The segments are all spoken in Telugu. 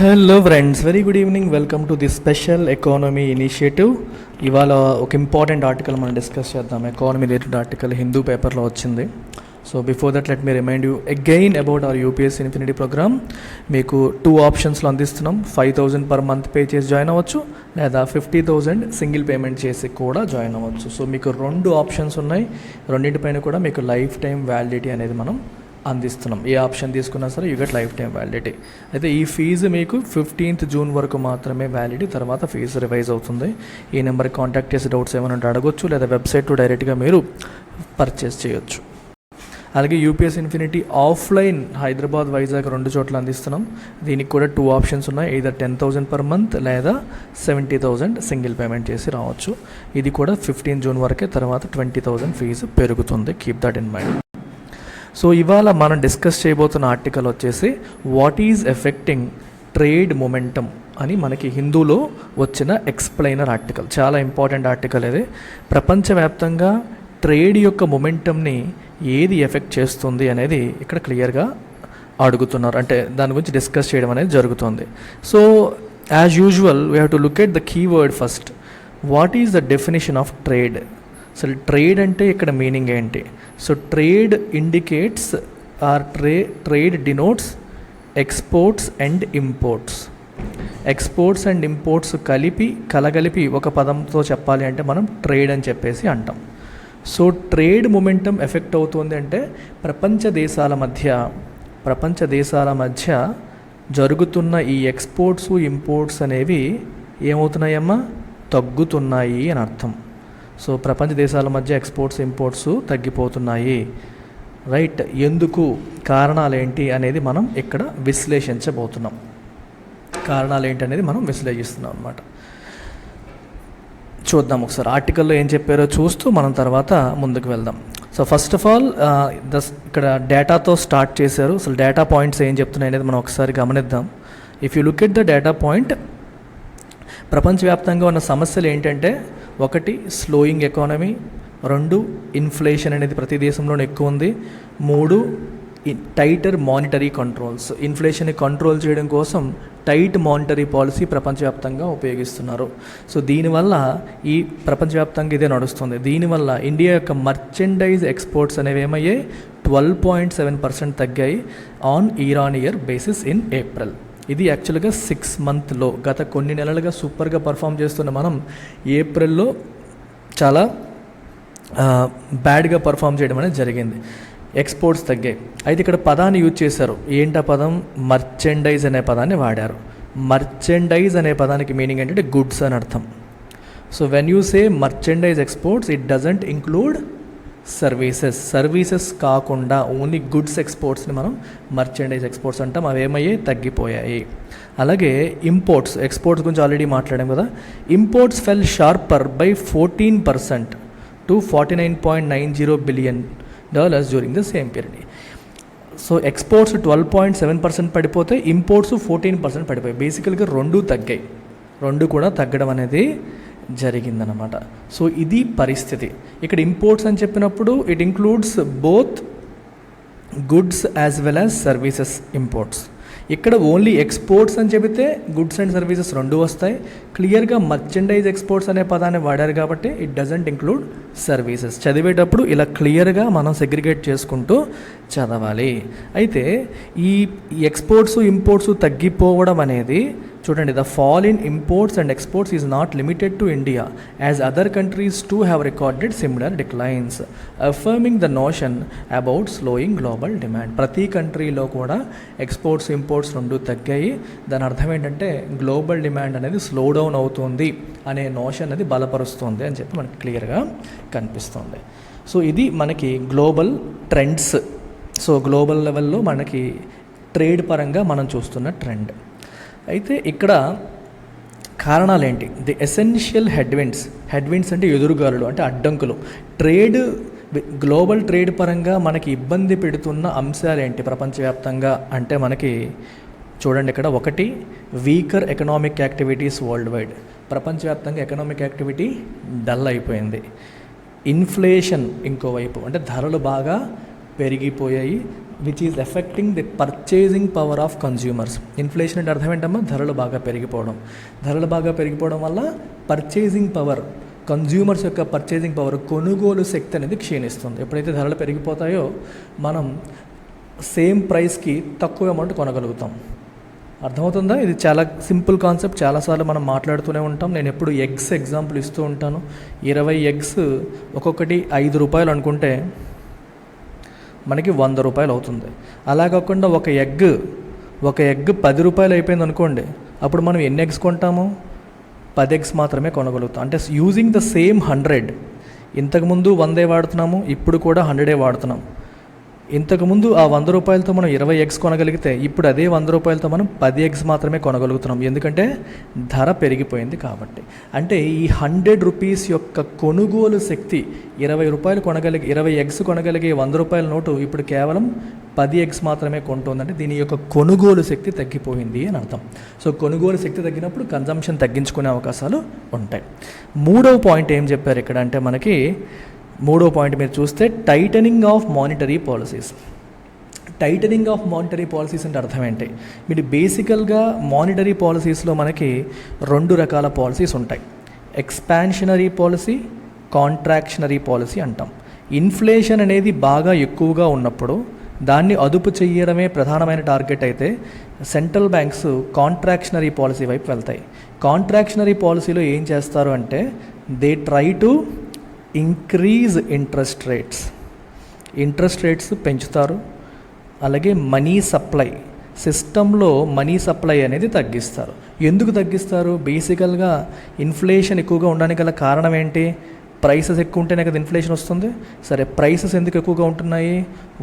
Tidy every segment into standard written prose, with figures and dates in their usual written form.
Hello friends, very good evening. Welcome to the special economy initiative. ఇవాళ ఒక ఇంపార్టెంట్ ఆర్టికల్ మనం డిస్కస్ చేద్దాం. ఎకానమీ రిలేటెడ్ ఆర్టికల్ హిందూ పేపర్లో వచ్చింది. So before that let me remind you again about our UPSC infinity program. మీకు 2 ఆప్షన్స్లో అందిస్తున్నాం. 5,000 పర్ మంత్ పే చేసి జాయిన్ అవ్వచ్చు, లేదా 50,000 సింగిల్ పేమెంట్ చేసి కూడా జాయిన్ అవ్వచ్చు. సో మీకు 2 ఆప్షన్స్ ఉన్నాయి. రెండింటిపైన కూడా మీకు లైఫ్ టైం వ్యాలిడిటీ అనేది మనం అందిస్తున్నాం. ఏ ఆప్షన్ తీసుకున్నా సరే you get life time validity. అయితే ఈ ఫీజు మీకు 15th జూన్ వరకు మాత్రమే వ్యాలిడిటీ. తర్వాత ఫీజు రివైజ్ అవుతుంది. ఈ నెంబర్కి కాంటాక్ట్ చేసి డౌట్స్ ఏమైనా ఉంటే అడగొచ్చు, లేదా వెబ్సైట్లో డైరెక్ట్గా మీరు పర్చేస్ చేయొచ్చు. అలాగే UPS infinity offline Hyderabad, Vizag 2 చోట్ల అందిస్తున్నాం. దీనికి కూడా 2 ఆప్షన్స్ ఉన్నాయి. either 10,000 పర్ మంత్ లేదా 70,000 సింగిల్ పేమెంట్ చేసి రావచ్చు. ఇది కూడా 15 జూన్ వరకే. తర్వాత 20,000 ఫీజు పెరుగుతుంది. Keep that in mind. So ఇవాళ మనం డిస్కస్ చేయబోతున్న ఆర్టికల్ వచ్చేసి what is affecting trade momentum అని మనకి హిందూలో వచ్చిన ఎక్స్ప్లెయినర్ ఆర్టికల్. చాలా ఇంపార్టెంట్ ఆర్టికల్ ఇది. ప్రపంచవ్యాప్తంగా ట్రేడ్ యొక్క మొమెంటమ్ని ఏది ఎఫెక్ట్ చేస్తుంది అనేది ఇక్కడ క్లియర్గా అడుగుతున్నారు. అంటే దాని గురించి డిస్కస్ చేయడం అనేది జరుగుతుంది. So as usual we have to look at the keyword first. What is the definition of trade? అసలు ట్రేడ్ అంటే ఇక్కడ మీనింగ్ ఏంటి? So trade indicates or trade denotes exports and imports. Exports and imports కలగలిపి ఒక పదంతో చెప్పాలి అంటే మనం ట్రేడ్ అని చెప్పేసి అంటాం. సో ట్రేడ్ మొమెంటం ఎఫెక్ట్ అవుతుంది అంటే ప్రపంచ దేశాల మధ్య జరుగుతున్న ఈ ఎక్స్పోర్ట్స్ ఇంపోర్ట్స్ అనేవి ఏమవుతున్నాయమ్మా? తగ్గుతున్నాయి అని అర్థం. సో ప్రపంచ దేశాల మధ్య ఎక్స్పోర్ట్స్ ఇంపోర్ట్స్ తగ్గిపోతున్నాయి. రైట్. ఎందుకు, కారణాలు ఏంటి అనేది మనం ఇక్కడ విశ్లేషించబోతున్నాం. కారణాలు ఏంటి అనేది మనం విశ్లేషిస్తున్నాం అన్నమాట. చూద్దాం ఒకసారి ఆర్టికల్లో ఏం చెప్పారో చూస్తూ మనం తర్వాత ముందుకు వెళ్దాం. సో ఫస్ట్ ఆఫ్ ఆల్ ఇక్కడ డేటాతో స్టార్ట్ చేశారు. అసలు డేటా పాయింట్స్ ఏం చెప్తున్నాయి అనేది మనం ఒకసారి గమనిద్దాం. If you look at the data point, ప్రపంచవ్యాప్తంగా ఉన్న సమస్యలు ఏంటంటే 1 స్లోయింగ్ ఎకానమీ, 2 ఇన్ఫ్లేషన్ అనేది ప్రతి దేశంలోనే ఎక్కువ ఉంది, 3 టైటర్ మానిటరీ కంట్రోల్స్. ఇన్ఫ్లేషన్ని కంట్రోల్ చేయడం కోసం టైట్ మానిటరీ పాలసీ ప్రపంచవ్యాప్తంగా ఉపయోగిస్తున్నారు. సో దీనివల్ల ఈ ప్రపంచవ్యాప్తంగా ఇదే నడుస్తుంది. దీనివల్ల ఇండియా యొక్క మర్చెండైజ్ ఎక్స్పోర్ట్స్ అనేవి ఏమయ్యాయి? 12.7% తగ్గాయి on year basis in April. ఇది యాక్చువల్గా 6 మంత్లో గత కొన్ని నెలలుగా సూపర్గా పర్ఫామ్ చేస్తున్న మనం ఏప్రిల్లో చాలా బ్యాడ్గా పర్ఫామ్ చేయడం అనేది జరిగింది. ఎక్స్పోర్ట్స్ తగ్గాయి. అయితే ఇక్కడ పదాన్ని యూజ్ చేశారు. ఏంటా పదం? మర్చెండైజ్ అనే పదాన్ని వాడారు. మర్చెండైజ్ అనే పదానికి మీనింగ్ ఏంటంటే గుడ్స్ అని అర్థం. So when you say merchandise exports, it doesn't include services కాకుండా ఓన్లీ గుడ్స్ ఎక్స్పోర్ట్స్ని మనం మర్చెండైజ్ ఎక్స్పోర్ట్స్ అంటాం. అవి ఏమయ్యాయి? తగ్గిపోయాయి. అలాగే ఎక్స్పోర్ట్స్ గురించి ఆల్రెడీ మాట్లాడాం కదా. Imports fell sharper by 14% to $49.90 billion during the same period. So exports 12.7% పడిపోతే ఇంపోర్ట్స్ 14% పడిపోయాయి. బేసికల్గా 2 తగ్గాయి. 2 కూడా తగ్గడం అనేది జరిగిందనమాట. సో ఇది పరిస్థితి. ఇక్కడ ఇంపోర్ట్స్ అని చెప్పినప్పుడు it includes both goods as well as services imports. ఇక్కడ ఓన్లీ ఎక్స్పోర్ట్స్ అని చెబితే గుడ్స్ అండ్ సర్వీసెస్ 2 వస్తాయి. క్లియర్గా మర్చెండైజ్ ఎక్స్పోర్ట్స్ అనే పదాన్ని వాడారు కాబట్టి ఇట్ డజంట్ ఇంక్లూడ్ సర్వీసెస్. చదివేటప్పుడు ఇలా క్లియర్గా మనం సెగ్రిగేట్ చేసుకుంటూ చదవాలి. అయితే ఈ ఎక్స్పోర్ట్స్ ఇంపోర్ట్స్ తగ్గిపోవడం అనేది చూడండి, the fall in imports and exports is not limited to India as other countries to have recorded similar declines, affirming the notion about slowing global demand. ప్రతి కంట్రీలో కూడా ఎక్స్పోర్ట్స్ ఇంపోర్ట్స్ 2 తగ్గాయి. దాని అర్థం ఏంటంటే గ్లోబల్ డిమాండ్ అనేది స్లో డౌన్ అవుతుంది అనే నోషన్ అనేది బలపరుస్తుంది అని చెప్పి మనకి క్లియర్గా కనిపిస్తుంది. సో ఇది మనకి గ్లోబల్ ట్రెండ్స్. సో గ్లోబల్ లెవెల్లో మనకి ట్రేడ్ పరంగా మనం చూస్తున్న ట్రెండ్. అయితే ఇక్కడ కారణాలు ఏంటి? ది ఎసెన్షియల్ హెడ్విండ్స్ అంటే ఎదురుగాలులు, అంటే అడ్డంకులు. గ్లోబల్ ట్రేడ్ పరంగా మనకి ఇబ్బంది పెడుతున్న అంశాలు ఏంటి ప్రపంచవ్యాప్తంగా అంటే మనకి చూడండి ఇక్కడ 1 weaker economic activities world wide. ప్రపంచవ్యాప్తంగా ఎకనామిక్ యాక్టివిటీ డల్ అయిపోయింది. ఇన్ఫ్లేషన్ ఇంకోవైపు, అంటే ధరలు బాగా పెరిగిపోయాయి, which is effecting the purchasing power of consumers. Inflation అంటే అర్థం ఏంటమ్మా? ధరలు బాగా పెరిగిపోవడం. ధరలు బాగా పెరిగిపోవడం వల్ల పర్చేసింగ్ పవర్, కన్జ్యూమర్స్ యొక్క పర్చేసింగ్ పవర్, కొనుగోలు శక్తి అనేది క్షీణిస్తుంది. ఎప్పుడైతే ధరలు పెరిగిపోతాయో మనం సేమ్ ప్రైస్కి తక్కువ అమౌంట్ కొనగలుగుతాం. అర్థమవుతుందా? ఇది చాలా సింపుల్ కాన్సెప్ట్, చాలాసార్లు మనం మాట్లాడుతూనే ఉంటాం. నేను ఎప్పుడు ఎగ్స్ ఎగ్జాంపుల్ ఇస్తూ ఉంటాను. 20 ఎగ్స్ ఒక్కొక్కటి 5 రూపాయలు అనుకుంటే మనకి 100 రూపాయలు అవుతుంది. అలా కాకుండా ఒక ఎగ్ 10 రూపాయలు అయిపోయింది అనుకోండి, అప్పుడు మనం ఎన్ని ఎగ్స్ కొంటాము? 10 ఎగ్స్ మాత్రమే కొనగలుగుతాం. అంటే యూజింగ్ ద సేమ్ 100, ఇంతకుముందు 100 వాడుతున్నాము, ఇప్పుడు కూడా 100 వాడుతున్నాం. ఇంతకుముందు ఆ 100 రూపాయలతో మనం 20 ఎగ్స్ కొనగలిగితే ఇప్పుడు అదే 100 రూపాయలతో మనం 10 ఎగ్స్ మాత్రమే కొనగలుగుతున్నాం. ఎందుకంటే ధర పెరిగిపోయింది కాబట్టి. అంటే ఈ 100 రూపీస్ యొక్క కొనుగోలు శక్తి 20 రూపాయలు 20 ఎగ్స్ కొనగలిగే 100 రూపాయల నోటు ఇప్పుడు కేవలం 10 ఎగ్స్ మాత్రమే కొంటుందంటే దీని యొక్క కొనుగోలు శక్తి తగ్గిపోయింది అని అర్థం. సో కొనుగోలు శక్తి తగ్గినప్పుడు కన్జంప్షన్ తగ్గించుకునే అవకాశాలు ఉంటాయి. మూడవ పాయింట్ ఏం చెప్పారు ఇక్కడ అంటే మనకి, మూడో పాయింట్ మీరు చూస్తే titling of monetary policies. Titling of monetary policies అంటే అర్థం ఏంటి? మీరు బేసికల్గా మానిటరీ పాలసీస్లో మనకి 2 రకాల పాలసీస్ ఉంటాయి. ఎక్స్పాన్షనరీ పాలసీ, కాంట్రాక్షనరీ పాలసీ అంటాం. ఇన్ఫ్లేషన్ అనేది బాగా ఎక్కువగా ఉన్నప్పుడు దాన్ని అదుపు చేయడమే ప్రధానమైన టార్గెట్ అయితే సెంట్రల్ బ్యాంక్స్ కాంట్రాక్షనరీ పాలసీ వైపు వెళ్తాయి. కాంట్రాక్షనరీ పాలసీలో ఏం చేస్తారు అంటే they try to increase interest rates పెంచుతారు. అలాగే మనీ సప్లై, సిస్టంలో మనీ సప్లై అనేది తగ్గిస్తారు. ఎందుకు తగ్గిస్తారు? బేసికల్గా ఇన్ఫ్లేషన్ ఎక్కువగా ఉండడానికి గల కారణం ఏంటి? ప్రైసెస్ ఎక్కువ ఉంటేనే కదా ఇన్ఫ్లేషన్ వస్తుంది. సరే, ప్రైసెస్ ఎందుకు ఎక్కువగా ఉంటున్నాయి?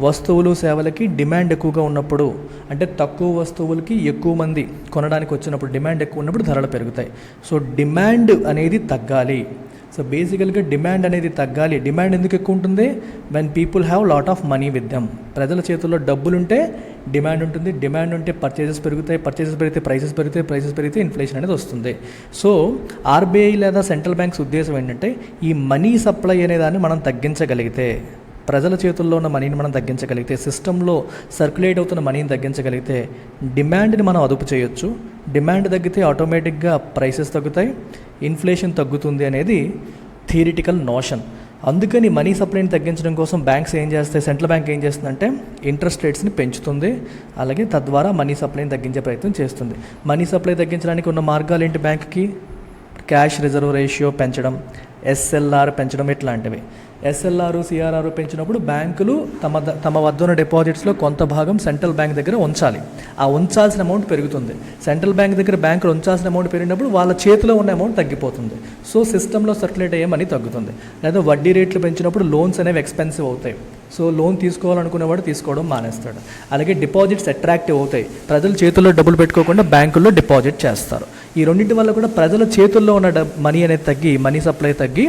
వస్తువులు సేవలకి డిమాండ్ ఎక్కువగా ఉన్నప్పుడు, అంటే తక్కువ వస్తువులకి ఎక్కువ మంది కొనడానికి వచ్చినప్పుడు, డిమాండ్ ఎక్కువ ఉన్నప్పుడు ధరలు పెరుగుతాయి. సో డిమాండ్ అనేది తగ్గాలి. సో బేసికల్గా డిమాండ్ అనేది తగ్గాలి. డిమాండ్ ఎందుకు ఎక్కువ ఉంటుంది? When people have lot of money with them. ప్రజల చేతుల్లో డబ్బులుంటే డిమాండ్ ఉంటుంది, డిమాండ్ ఉంటే పర్చేసెస్ పెరుగుతాయి, పర్చేసెస్ పెరిగితే ప్రైసెస్ పెరుగుతాయి, ప్రైసెస్ పెరిగితే ఇన్ఫ్లేషన్ అనేది వస్తుంది. సో ఆర్బీఐ లేదా సెంట్రల్ బ్యాంక్స్ ఉద్దేశం ఏంటంటే ఈ మనీ సప్లై అనే దాన్ని మనం తగ్గించగలిగితే, ప్రజల చేతుల్లో ఉన్న మనీని మనం తగ్గించగలిగితే, సిస్టంలో సర్క్యులేట్ అవుతున్న మనీని తగ్గించగలిగితే డిమాండ్ని మనం అదుపు చేయొచ్చు. డిమాండ్ తగ్గితే ఆటోమేటిక్గా ప్రైసెస్ తగ్గుతాయి, ఇన్ఫ్లేషన్ తగ్గుతుంది అనేది థియరిటికల్ నోషన్. అందుకని మనీ సప్లైని తగ్గించడం కోసం బ్యాంక్స్ ఏం చేస్తాయి, సెంట్రల్ బ్యాంక్ ఏం చేస్తుందంటే ఇంట్రెస్ట్ రేట్స్ని పెంచుతుంది. అలాగే తద్వారా మనీ సప్లైని తగ్గించే ప్రయత్నం చేస్తుంది. మనీ సప్లై తగ్గించడానికి ఉన్న మార్గాలు ఏంటి? బ్యాంక్కి క్యాష్ రిజర్వ్ రేషియో పెంచడం, ఎస్ఎల్ఆర్ పెంచడం, ఇట్లాంటివి. ఎస్ఎల్ఆర్, సిఆర్ఆర్ పెంచినప్పుడు బ్యాంకులు తమ వద్ద ఉన్న డిపాజిట్స్లో కొంత భాగం సెంట్రల్ బ్యాంక్ దగ్గర ఉంచాలి. ఆ ఉంచాల్సిన అమౌంట్ పెరుగుతుంది. సెంట్రల్ బ్యాంక్ దగ్గర బ్యాంకులు ఉంచాల్సిన అమౌంట్ పెరిగినప్పుడు వాళ్ళ చేతిలో ఉన్న అమౌంట్ తగ్గిపోతుంది. సో సిస్టంలో సర్క్యులేట్ అయ్యే మనీ తగ్గుతుంది. లేదా వడ్డీ రేట్లు పెంచినప్పుడు లోన్స్ అనేవి ఎక్స్పెన్సివ్ అవుతాయి. సో లోన్ తీసుకోవాలనుకునేవాడు తీసుకోవడం మానేస్తాడు. అలాగే డిపాజిట్స్ అట్రాక్టివ్ అవుతాయి. ప్రజల చేతుల్లో డబ్బులు పెట్టుకోకుండా బ్యాంకుల్లో డిపాజిట్ చేస్తారు. ఈ రెండింటి వల్ల కూడా ప్రజల చేతుల్లో ఉన్న మనీ అనేది తగ్గి, మనీ సప్లై తగ్గి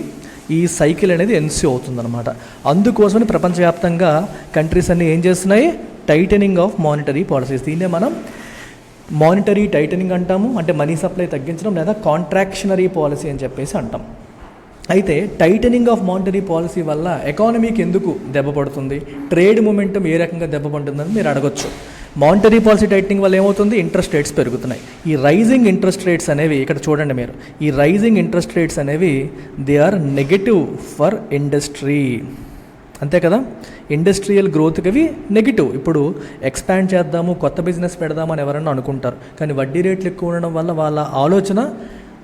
ఈ సైకిల్ అనేది ఎన్సీ అవుతుందన్నమాట. అందుకోసమని ప్రపంచవ్యాప్తంగా కంట్రీస్ అన్నీ ఏం చేస్తున్నాయి? Titling of monetary policies. దీన్నే మనం మానిటరీ టైటనింగ్ అంటాము, అంటే మనీ సప్లై తగ్గించడం, లేదా కాంట్రాక్షనరీ పాలసీ అని చెప్పేసి అంటాం. అయితే టైటనింగ్ ఆఫ్ మానిటరీ పాలసీ వల్ల ఎకానమీకి ఎందుకు దెబ్బ పడుతుంది, ట్రేడ్ మూమెంటం ఏ రకంగా దెబ్బ పడుతుందని మీరు అడగొచ్చు. మానిటరీ పాలసీ టైటనింగ్ వల్ల ఏమవుతుంది? ఇంట్రెస్ట్ రేట్స్ పెరుగుతున్నాయి. ఈ రైజింగ్ ఇంట్రెస్ట్ రేట్స్ అనేవి ఇక్కడ చూడండి మీరు, ఈ రైజింగ్ ఇంట్రెస్ట్ రేట్స్ అనేవి they are negative for industry. అంతే కదా, ఇండస్ట్రియల్ గ్రోత్కి అవి నెగిటివ్. ఇప్పుడు ఎక్స్పాండ్ చేద్దాము, కొత్త బిజినెస్ పెడదామని ఎవరన్నా అనుకుంటారు, కానీ వడ్డీ రేట్లు ఎక్కువ ఉండడం వల్ల వాళ్ళ ఆలోచన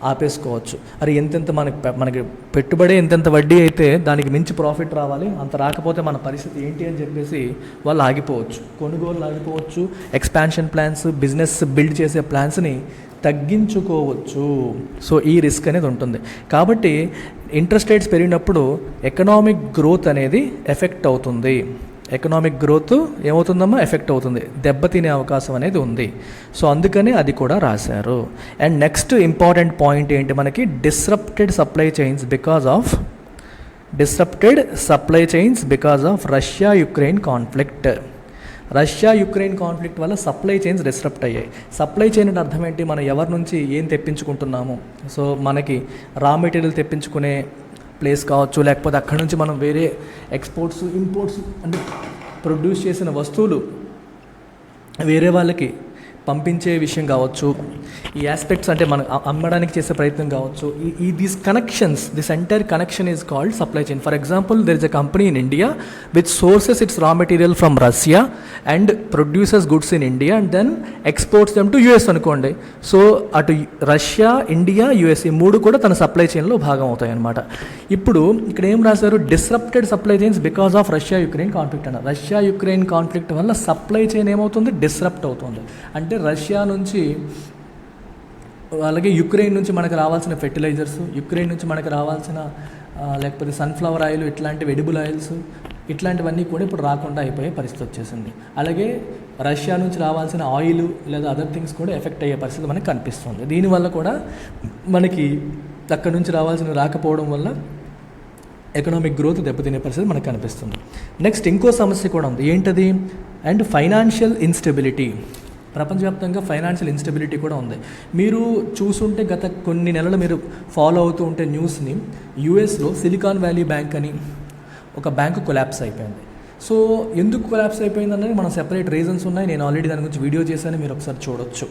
ఆపేసుకోవచ్చు. అరే ఎంతెంత మనకి పెట్టుబడి ఎంతెంత వడ్డీ అయితే దానికి మించి ప్రాఫిట్ రావాలి, అంత రాకపోతే మన పరిస్థితి ఏంటి అని చెప్పేసి వాళ్ళు ఆగిపోవచ్చు, కొనుగోలు ఆగిపోవచ్చు, ఎక్స్పాన్షన్ ప్లాన్స్, బిజినెస్ బిల్డ్ చేసే ప్లాన్స్ని తగ్గించుకోవచ్చు. సో ఈ రిస్క్ అనేది ఉంటుంది. కాబట్టి ఇంట్రెస్ట్ రేట్స్ పెరిగినప్పుడు ఎకనామిక్ గ్రోత్ అనేది ఎఫెక్ట్ అవుతుంది. ఎకనామిక్ గ్రోత్ ఏమవుతుందమ్మా? ఎఫెక్ట్ అవుతుంది, దెబ్బతినే అవకాశం అనేది ఉంది. సో అందుకని అది కూడా రాశారు. అండ్ నెక్స్ట్ ఇంపార్టెంట్ పాయింట్ ఏంటి మనకి? Disrupted supply chains because of Russia Ukraine conflict. Russia Ukraine conflict వల్ల సప్లై చైన్స్ డిస్రప్ట్ అయ్యాయి. సప్లై చైన్ అంటే అర్థం ఏంటి? మనం ఎవరి నుంచి ఏం తెప్పించుకుంటున్నాము, సో మనకి రా మెటీరియల్ తెప్పించుకునే ప్లేస్ కావచ్చు, లేకపోతే అక్కడ నుంచి మనం వేరే ఎక్స్పోర్ట్స్ ఇంపోర్ట్స్ అంటే ప్రొడ్యూస్ చేసిన వస్తువులు వేరే వాళ్ళకి పంపించే విషయం కావచ్చు, ఈ ఆస్పెక్ట్స్ అంటే మనం అమ్మడానికి చేసే ప్రయత్నం కావచ్చు, ఈ these connections, this entire connection is called supply chain. For example, there is a company in India which sources its raw material from Russia and produces goods in India and then exports them to US అనుకోండి. సో అటు రష్యా, ఇండియా, యుఎస్ ఈ మూడు కూడా తన సప్లై చైన్లో భాగం అవుతాయి అన్నమాట. ఇప్పుడు ఇక్కడ ఏం రాశారు, disrupted supply chains because of Russia Ukraine conflict అన్నారు. రష్యా యుక్రెయిన్ కాన్ఫ్లిక్ట్ వల్ల సప్లై చైన్ ఏమవుతుంది, డిస్రప్ట్ అవుతుంది. అంటే రష్యా నుంచి, అలాగే యుక్రెయిన్ నుంచి మనకు రావాల్సిన ఫెర్టిలైజర్స్, యుక్రెయిన్ నుంచి మనకు రావాల్సిన లేకపోతే సన్ఫ్లవర్ ఆయిల్, ఇట్లాంటివి ఎడిబుల్ ఆయిల్స్, ఇట్లాంటివన్నీ కూడా ఇప్పుడు రాకుండా అయిపోయే పరిస్థితి వచ్చేసింది. అలాగే రష్యా నుంచి రావాల్సిన ఆయిల్ లేదా అదర్ థింగ్స్ కూడా ఎఫెక్ట్ అయ్యే పరిస్థితి మనకు కనిపిస్తుంది. దీనివల్ల కూడా మనకి అక్కడ నుంచి రావాల్సిన రాకపోవడం వల్ల ఎకనామిక్ గ్రోత్ దెబ్బతినే పరిస్థితి మనకు కనిపిస్తుంది. నెక్స్ట్ ఇంకో సమస్య కూడా ఉంది, ఏంటది, అండ్ ఫైనాన్షియల్ ఇన్స్టెబిలిటీ. ప్రపంచవ్యాప్తంగా ఫైనాన్షియల్ ఇన్స్టెబిలిటీ కూడా ఉంది. మీరు చూసుంటే గత కొన్ని నెలలు మీరు ఫాలో అవుతూ ఉంటే న్యూస్ని, యూఎస్లో సిలికాన్ వ్యాలీ బ్యాంక్ అని ఒక బ్యాంకు కొలాప్స్ అయిపోయింది. సో ఎందుకు కొలాప్స్ అయిపోయింది అనేది మనం సెపరేట్ రీజన్స్ ఉన్నాయి, నేను ఆల్రెడీ దాని గురించి వీడియో చేశాను, మీరు ఒకసారి చూడొచ్చు.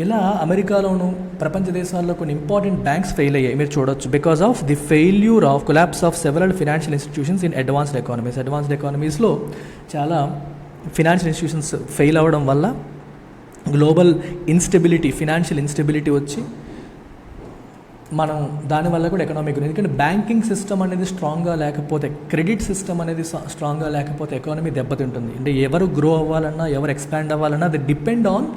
ఇలా అమెరికాలోను ప్రపంచ దేశాల్లో కొన్ని ఇంపార్టెంట్ బ్యాంక్స్ ఫెయిల్ అయ్యాయి, మీరు చూడొచ్చు. Because of the failure of collapse of several financial institutions in advanced economies. Advanced ఎకానమీస్లో చాలా ఫినాన్షియల్ ఇన్స్టిట్యూషన్స్ ఫెయిల్ అవ్వడం వల్ల గ్లోబల్ ఇన్స్టెబిలిటీ, ఫినాన్షియల్ ఇన్స్టెబిలిటీ వచ్చి మనం దానివల్ల కూడా ఎకనామిక్, ఎందుకంటే బ్యాంకింగ్ సిస్టమ్ అనేది స్ట్రాంగ్గా లేకపోతే, క్రెడిట్ సిస్టమ్ అనేది స్ట్రాంగ్గా లేకపోతే ఎకానమీ దెబ్బతింటుంది. అంటే ఎవరు గ్రో అవ్వాలన్నా, ఎవరు ఎక్స్పాండ్ అవ్వాలన్నా అది డిపెండ్ ఆన్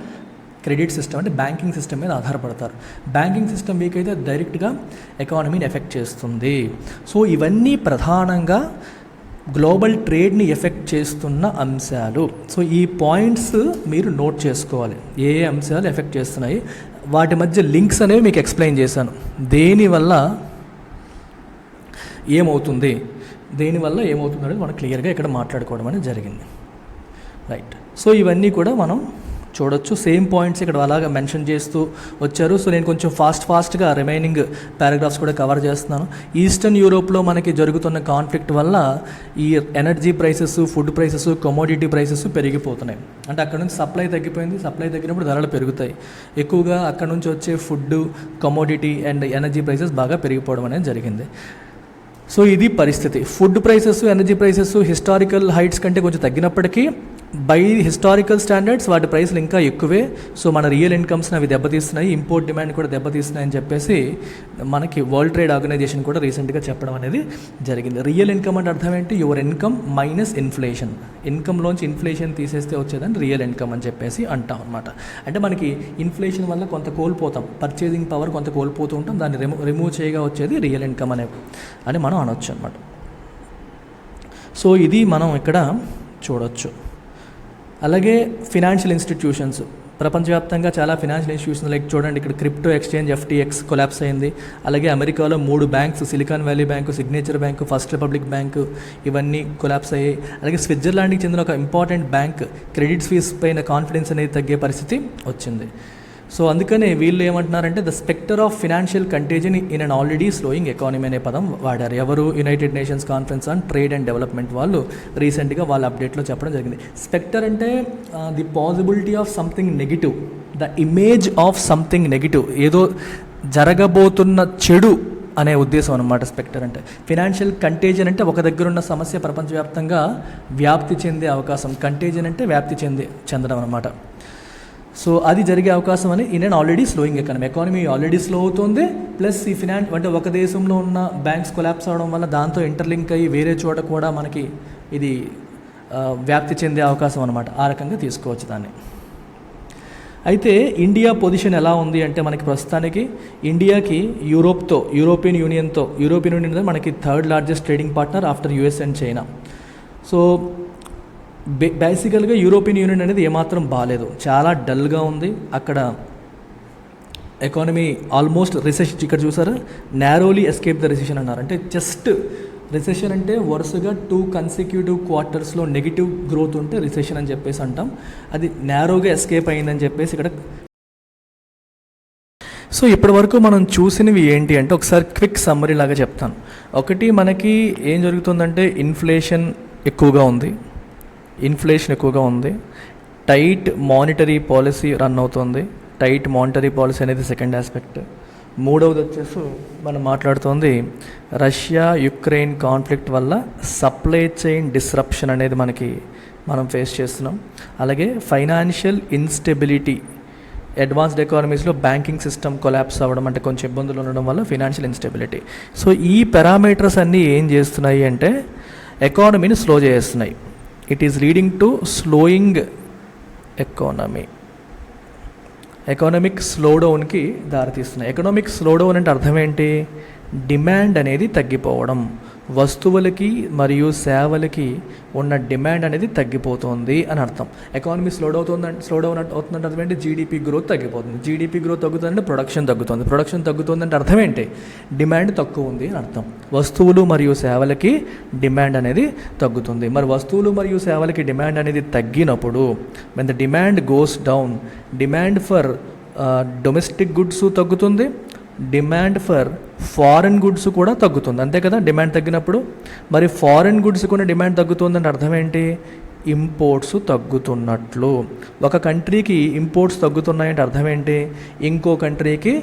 క్రెడిట్ సిస్టమ్, అంటే బ్యాంకింగ్ సిస్టమ్ మీద ఆధారపడతారు. బ్యాంకింగ్ సిస్టమ్ వీక్ అయితే డైరెక్ట్గా ఎకానమీని ఎఫెక్ట్ చేస్తుంది. సో ఇవన్నీ ప్రధానంగా గ్లోబల్ ట్రేడ్ని ఎఫెక్ట్ చేస్తున్న అంశాలు. సో ఈ పాయింట్స్ మీరు నోట్ చేసుకోవాలి, ఏ ఏ అంశాలు ఎఫెక్ట్ చేస్తున్నాయి, వాటి మధ్య లింక్స్ అనేవి మీకు ఎక్స్ప్లెయిన్ చేశాను. దేనివల్ల ఏమవుతుంది అనేది మనం క్లియర్గా ఇక్కడ మాట్లాడుకోవడం అనేది జరిగింది. రైట్. సో ఇవన్నీ కూడా మనం చూడొచ్చు. సేమ్ పాయింట్స్ ఇక్కడ అలాగా మెన్షన్ చేస్తూ వచ్చారు. సో నేను కొంచెం ఫాస్ట్గా రిమైనింగ్ పారాగ్రాఫ్స్ కూడా కవర్ చేస్తున్నాను. ఈస్టర్న్ యూరోప్లో మనకి జరుగుతున్న కాన్ఫ్లిక్ట్ వల్ల ఈ energy prices, food prices, commodity prices పెరిగిపోతున్నాయి. అంటే అక్కడ నుంచి సప్లై తగ్గిపోయింది, సప్లై తగ్గినప్పుడు ధరలు పెరుగుతాయి. ఎక్కువగా అక్కడ నుంచి వచ్చే food, commodity and energy prices బాగా పెరిగిపోవడం అనేది జరిగింది. సో ఇది పరిస్థితి. Food prices, energy prices historical heights కంటే కొంచెం తగ్గినప్పటికీ బై హిస్టారికల్ స్టాండర్డ్స్ వాటి ప్రైస్లు ఇంకా ఎక్కువే. సో మన రియల్ ఇన్కమ్స్ని అవి దెబ్బతీస్తున్నాయి, ఇంపోర్ట్ డిమాండ్ కూడా దెబ్బతీస్తున్నాయని చెప్పేసి మనకి వరల్డ్ ట్రేడ్ ఆర్గనైజేషన్ కూడా రీసెంట్గా చెప్పడం అనేది జరిగింది. రియల్ ఇన్కమ్ అంటే అర్థం ఏంటి, యువర్ ఇన్కమ్ మైనస్ ఇన్ఫ్లేషన్. ఇన్కమ్లోంచి ఇన్ఫ్లేషన్ తీసేస్తే వచ్చేదని రియల్ ఇన్కమ్ అని చెప్పేసి అంటాం అనమాట. అంటే మనకి ఇన్ఫ్లేషన్ వల్ల కొంత కోల్పోతాం, పర్చేసింగ్ పవర్ కొంత కోల్పోతూ ఉంటాం, దాన్ని రిమూవ్ చేయగా వచ్చేది రియల్ ఇన్కమ్ అని మనం అనొచ్చు అనమాట. సో ఇది మనం ఇక్కడ చూడొచ్చు. అలాగే ఫినాన్షియల్ ఇన్స్టిట్యూషన్స్, ప్రపంచవ్యాప్తంగా చాలా ఫినాన్షియల్ ఇన్స్టిట్యూషన్స్ లైక్ చూడండి, ఇక్కడ క్రిప్టో ఎక్స్చేంజ్ FTX కొలాప్స్ అయింది. అలాగే అమెరికాలో 3 banks, Silicon Valley bank, Signature bank, First Republic bank, ఇవన్నీ కొలాప్స్ అయ్యాయి. అలాగే స్విట్జర్లాండ్కి చెందిన ఒక ఇంపార్టెంట్ బ్యాంక్ క్రెడిట్ స్విస్ పైన కాన్ఫిడెన్స్ అనేది తగ్గే పరిస్థితి వచ్చింది. సో అందుకనే వీళ్ళు ఏమంటున్నారంటే the spectre of financial contagion in an already slowing economy అనే పదం వాడారు. ఎవరు, United Nations conference on trade and development వాళ్ళు రీసెంట్గా వాళ్ళ అప్డేట్లో చెప్పడం జరిగింది. స్పెక్టర్ అంటే the possibility of something negative, the image of something negative, ఏదో జరగబోతున్న చెడు అనే ఉద్దేశం అనమాట స్పెక్టర్ అంటే. ఫినాన్షియల్ కంటేజన్ అంటే ఒక దగ్గర ఉన్న సమస్య ప్రపంచవ్యాప్తంగా వ్యాప్తి చెందే అవకాశం, కంటేజన్ అంటే వ్యాప్తి చెందడం అనమాట. సో అది జరిగే అవకాశం అని in and already slowing economy already slow అవుతుంది. ప్లస్ ఈ అంటే ఒక దేశంలో ఉన్న బ్యాంక్స్ కొలాప్స్ అవడం వల్ల దాంతో ఇంటర్లింక్ అయ్యి వేరే చోట కూడా మనకి ఇది వ్యాప్తి చెందే అవకాశం అనమాట. ఆ రకంగా తీసుకోవచ్చు దాన్ని. అయితే ఇండియా పొజిషన్ ఎలా ఉంది అంటే మనకి ప్రస్తుతానికి ఇండియాకి యూరోపియన్ యూనియన్తో మనకి 3rd largest trading partner after US and China. So బేసికల్గా యూరోపియన్ యూనియన్ అనేది ఏమాత్రం బాగాలేదు, చాలా డల్గా ఉంది. అక్కడ ఎకానమీ ఆల్మోస్ట్ రిసెషన్, ఇక్కడ చూసారా నారోలీ ఎస్కేప్ ద రిసెషన్ అన్నారు. అంటే జస్ట్ రిసెషన్ అంటే వరుసగా 2 కన్సిక్యూటివ్ క్వార్టర్స్లో నెగిటివ్ గ్రోత్ ఉంటే రిసెషన్ అని చెప్పేసి అంటాం. అది నారోగా ఎస్కేప్ అయిందని చెప్పేసి ఇక్కడ. సో ఇప్పటి వరకు మనం చూసినవి ఏంటి అంటే ఒకసారి క్విక్ సమ్మరీ లాగా చెప్తాను. ఒకటి, మనకి ఏం జరుగుతుందంటే ఇన్ఫ్లేషన్ ఎక్కువగా ఉంది, ఇన్ఫ్లేషన్ ఎక్కువగా ఉంది, టైట్ మానిటరీ పాలసీ రన్ అవుతుంది. టైట్ మానిటరీ పాలసీ అనేది సెకండ్ ఆస్పెక్ట్. మూడవది వచ్చేసి మనం మాట్లాడుతోంది రష్యా యుక్రెయిన్ కాన్ఫ్లిక్ట్ వల్ల సప్లై చైన్ డిస్రప్షన్ అనేది మనం ఫేస్ చేస్తున్నాం. అలాగే ఫైనాన్షియల్ ఇన్స్టెబిలిటీ, అడ్వాన్స్డ్ ఎకానమీస్లో బ్యాంకింగ్ సిస్టమ్ కొలాప్స్ అవ్వడం, అంటే కొంచెం ఇబ్బందులు ఉండడం వల్ల ఫైనాన్షియల్ ఇన్స్టెబిలిటీ. సో ఈ పారామీటర్స్ అన్నీ ఏం చేస్తున్నాయి అంటే ఎకానమీని స్లో చేస్తున్నాయి. It is leading to slowing economic స్లోడౌన్కి దారితీస్తున్నాయి. ఎకనామిక్ స్లోడౌన్ అంటే అర్థం ఏంటి? డిమాండ్ అనేది తగ్గిపోవడం, వస్తువులకి మరియు సేవలకి ఉన్న డిమాండ్ అనేది తగ్గిపోతుంది అని అర్థం. ఎకానమీ స్లోడౌన్ అవుతుందంటే అర్థం ఏంటి? జీడిపి గ్రోత్ తగ్గిపోతుంది. జీడిపి గ్రోత్ తగ్గుతుందంటే ప్రొడక్షన్ తగ్గుతుంది. ప్రొడక్షన్ తగ్గుతుందంటే అర్థం ఏంటి? డిమాండ్ తక్కువ ఉంది అని అర్థం. వస్తువులు మరియు సేవలకి డిమాండ్ అనేది తగ్గుతుంది. మరి వస్తువులు మరియు సేవలకి డిమాండ్ అనేది తగ్గినప్పుడు when the demand goes down, demand for domestic goods తగ్గుతుంది, డిమాండ్ ఫర్ ఫారెన్ గుడ్స్ కూడా తగ్గుతుంది. అంతే కదా? డిమాండ్ తగ్గినప్పుడు మరి ఫారెన్ గుడ్స్ కూడా డిమాండ్ తగ్గుతుందంటే అర్థం ఏంటి? ఇంపోర్ట్స్ తగ్గుతున్నట్లు. ఒక కంట్రీకి ఇంపోర్ట్స్ తగ్గుతున్నాయంటే అర్థం ఏంటి? ఇంకో కంట్రీకి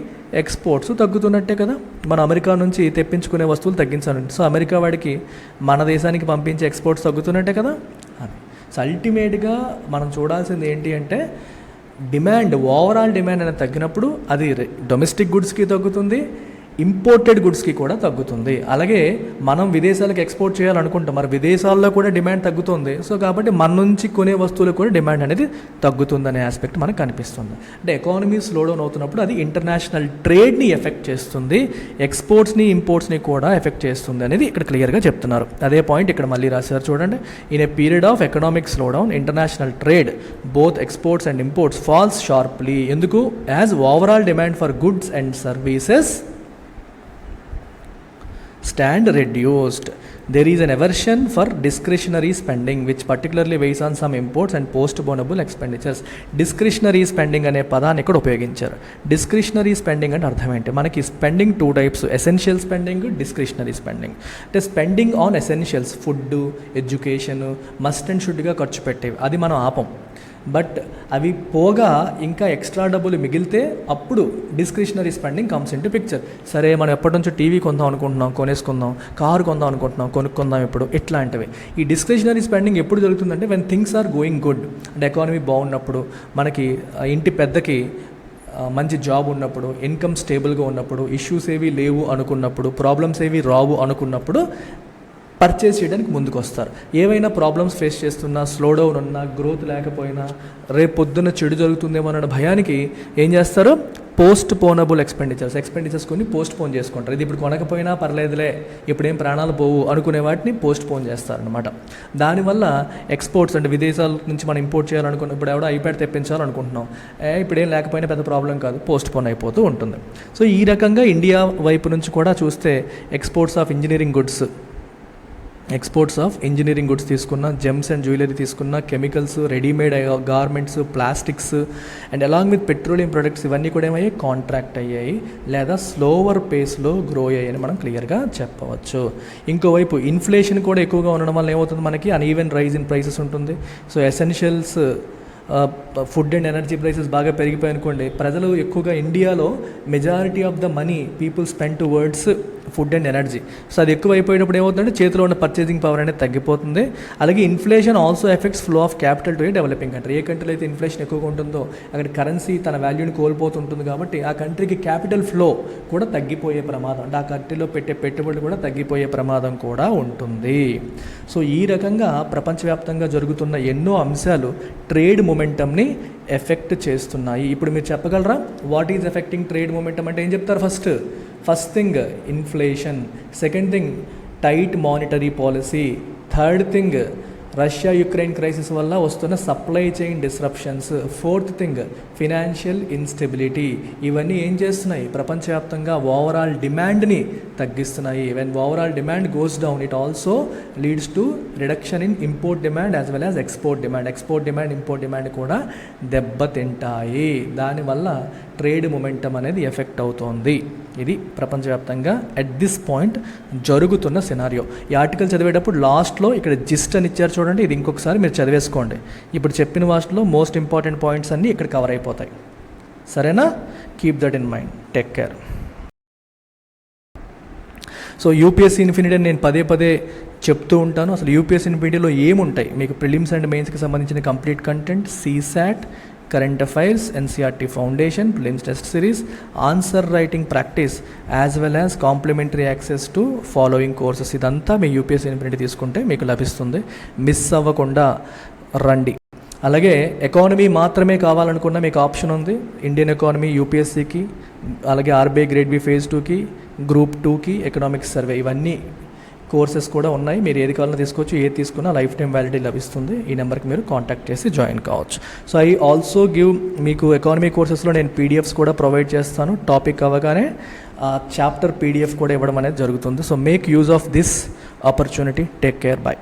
ఎక్స్పోర్ట్స్ తగ్గుతున్నట్టే కదా. మన అమెరికా నుంచి తెప్పించుకునే వస్తువులు తగ్గించాలండి. సో అమెరికా వాడికి మన దేశానికి పంపించే ఎక్స్పోర్ట్స్ తగ్గుతున్నట్టే కదా. అది సో అల్టిమేట్గా మనం చూడాల్సింది ఏంటి అంటే డిమాండ్, ఓవరాల్ డిమాండ్ అనేది తగ్గినప్పుడు అది డొమెస్టిక్ గుడ్స్కి తగ్గుతుంది, ఇంపోర్టెడ్ గుడ్స్కి కూడా తగ్గుతుంది. అలాగే మనం విదేశాలకు ఎక్స్పోర్ట్ చేయాలనుకుంటాం, మరి విదేశాల్లో కూడా డిమాండ్ తగ్గుతుంది. సో కాబట్టి మన నుంచి కొనే వస్తువులకు కూడా డిమాండ్ అనేది తగ్గుతుందనే ఆస్పెక్ట్ మనకు కనిపిస్తుంది. అంటే ఎకానమీ స్లోడౌన్ అవుతున్నప్పుడు అది ఇంటర్నేషనల్ ట్రేడ్ని ఎఫెక్ట్ చేస్తుంది, ఎక్స్పోర్ట్స్ని ఇంపోర్ట్స్ని కూడా ఎఫెక్ట్ చేస్తుంది అనేది ఇక్కడ క్లియర్గా చెప్తున్నారు. అదే పాయింట్ ఇక్కడ మళ్ళీ రాశారు చూడండి. In a period of economic slowdown international trade both exports and imports falls sharply. ఎందుకు? As overall demand for goods and services stand reduced. There is an aversion for discretionary spending which particularly weighs on some imports and postponable expenditures. Discretionary spending అనే పదాన్ని ఇక్కడ ఉపయోగించారు. డిస్క్రిషనరీ స్పెండింగ్ అంటే అర్థం ఏంటి? మనకి spending two types, essential spending, discretionary spending. అంటే spending on essentials, food, education, must and షుడ్గా ఖర్చు పెట్టేవి, అది మనం ఆపం. బట్ అవి పోగా ఇంకా ఎక్స్ట్రా డబ్బులు మిగిలితే అప్పుడు discretionary spending comes into picture. సరే మనం ఎప్పటి నుంచో టీవీ కొందాం అనుకుంటున్నాం, కొనేసుకుందాం, కారు కొందాం అనుకుంటున్నాం, కొనుక్కుందాం ఇప్పుడు, ఇట్లాంటివి. ఈ డిస్క్రిషనరీ స్పెండింగ్ ఎప్పుడు జరుగుతుందంటే when things are going good, అంటే ఎకానమీ బాగున్నప్పుడు, మనకి ఇంటి పెద్దకి మంచి జాబ్ ఉన్నప్పుడు, ఇన్కమ్ స్టేబుల్గా ఉన్నప్పుడు, ఇష్యూస్ ఏవి లేవు అనుకున్నప్పుడు, ప్రాబ్లమ్స్ ఏవి రావు అనుకున్నప్పుడు పర్చేస్ చేయడానికి ముందుకు వస్తారు. ఏవైనా ప్రాబ్లమ్స్ ఫేస్ చేస్తున్నా, స్లోడౌన్ ఉన్నా, గ్రోత్ లేకపోయినా, రేపు పొద్దున్న చెడు జరుగుతుందేమో అన్న భయానికి ఏం చేస్తారు? పోస్ట్ పోనబుల్ ఎక్స్పెండిచర్స్ కొన్ని పోస్ట్ పోన్ చేసుకుంటారు. ఇది ఇప్పుడు కొనకపోయినా పర్లేదులే, ఇప్పుడేం ప్రాణాలు పోవు అనుకునే వాటిని పోస్ట్ పోన్ చేస్తారనమాట. దానివల్ల ఎక్స్పోర్ట్స్ అంటే విదేశాల నుంచి మనం ఇంపోర్ట్ చేయాలనుకున్న, ఇప్పుడు ఎవడో ఐప్యాడ్ తెప్పించాలనుకుంటున్నాం, ఇప్పుడేం లేకపోయినా పెద్ద ప్రాబ్లం కాదు, పోస్ట్ పోన్ అయిపోతూ ఉంటుంది. సో ఈ రకంగా ఇండియా వైపు నుంచి కూడా చూస్తే ఎక్స్పోర్ట్స్ ఆఫ్ ఇంజనీరింగ్ గుడ్స్ తీసుకున్న, జెమ్స్ అండ్ జ్యువెలరీ తీసుకున్న, chemicals, readymade garments, plastics and along with petroleum products ఇవన్నీ కూడా ఏమయ్యాయి? కాంట్రాక్ట్ అయ్యాయి లేదా స్లోవర్ పేస్లో గ్రో అయ్యాయని మనం క్లియర్గా చెప్పవచ్చు. ఇంకోవైపు ఇన్ఫ్లేషన్ కూడా ఎక్కువగా ఉండడం వల్ల ఏమవుతుంది? మనకి అన్ఈవెన్ రైజ్ ఇన్ ప్రైసెస్ ఉంటుంది. So essentials, food and energy prices బాగా పెరిగిపోయి అనుకోండి, ప్రజలు ఎక్కువగా ఇండియాలో majority of the money people spend towards food and energy. So అది ఎక్కువ అయిపోయినప్పుడు ఏమవుతుందంటే చేతిలో ఉన్న పర్చేసింగ్ పవర్ అనేది తగ్గిపోతుంది. అలాగే inflation also affects flow of capital to a developing country. A కంట్రీలో అయితే ఇన్ఫ్లేషన్ ఎక్కువగా ఉంటుందో అక్కడ కరెన్సీ తన వాల్యూని కోల్పోతుంటుంది, కాబట్టి ఆ కంట్రీకి క్యాపిటల్ ఫ్లో కూడా తగ్గిపోయే ప్రమాదం, అంటే ఆ కంట్రీలో పెట్టే పెట్టుబడులు కూడా తగ్గిపోయే ప్రమాదం కూడా ఉంటుంది. సో ఈ రకంగా ప్రపంచవ్యాప్తంగా జరుగుతున్న ఎన్నో అంశాలు ట్రేడ్ మొమెంటమ్ని ఎఫెక్ట్ చేస్తున్నాయి. ఇప్పుడు మీరు చెప్పగలరా what is affecting trade momentum అంటే ఏం చెప్తారు? First thing inflation, second thing tight monetary policy, third thing Russia Ukraine crisis వల్ల వస్తున్న supply chain disruptions, fourth thing financial instability. ఇవన్నీ ఏం చేస్తున్నాయి? ప్రపంచవ్యాప్తంగా ఓవరాల్ డిమాండ్ని తగ్గిస్తున్నాయి. When overall demand goes down it also leads to reduction in import demand as well as export demand. Import demand కూడా దెబ్బతింటాయి. దానివల్ల ట్రేడ్ మొమెంటమ్ అనేది ఎఫెక్ట్ అవుతోంది. ఇది ప్రపంచవ్యాప్తంగా అట్ దిస్ పాయింట్ జరుగుతున్న సినారియో. ఈ ఆర్టికల్ చదివేటప్పుడు లాస్ట్లో ఇక్కడ జిస్ట్ అని ఇచ్చారు చూడండి, ఇది ఇంకొకసారి మీరు చదివేసుకోండి. ఇప్పుడు చెప్పిన వాటిలో మోస్ట్ ఇంపార్టెంట్ పాయింట్స్ అన్నీ ఇక్కడ కవర్ అయిపోతాయి. సరేనా? Keep that in mind. Take care. So UPSC infinity నేను పదే పదే చెప్తూ ఉంటాను. అసలు యూపీఎస్సీ ఇన్ఫినిటీలో ఏముంటాయి? మీకు ప్రిలిమ్స్ అండ్ మెయిన్స్కి సంబంధించిన complete content, CSAT, current affairs, NCERT foundation, prelims test series, answer writing practice, as well as complimentary access to following courses. ఇదంతా మీ యూపీఎస్సీ ఇన్ఫినిటీ తీసుకుంటే మీకు లభిస్తుంది. మిస్ అవ్వకుండా రండి. అలాగే ఎకానమీ మాత్రమే కావాలనుకున్న మీకు ఆప్షన్ ఉంది. ఇండియన్ ఎకానమీ యూపీఎస్సీకి, అలాగే ఆర్బీఐ గ్రేడ్ బి ఫేజ్ 2కి, గ్రూప్ 2కి, ఎకనామిక్స్ సర్వే, ఇవన్నీ కోర్సెస్ కూడా ఉన్నాయి. మీరు ఏది కావాలన్నా తీసుకోవచ్చు. ఏది తీసుకున్నా లైఫ్ టైం వ్యాలిడిటీ లభిస్తుంది. ఈ నెంబర్కి మీరు కాంటాక్ట్ చేసి జాయిన్ కావచ్చు. సో ఐ ఆల్సో గివ్ మీకు ఎకానమీ కోర్సెస్లో నేను పీడిఎఫ్స్ కూడా ప్రొవైడ్ చేస్తాను. టాపిక్ అవ్వగానే ఆ చాప్టర్ పీడిఎఫ్ కూడా ఇవ్వడం అనేది జరుగుతుంది. So make use of this opportunity. Take care. By.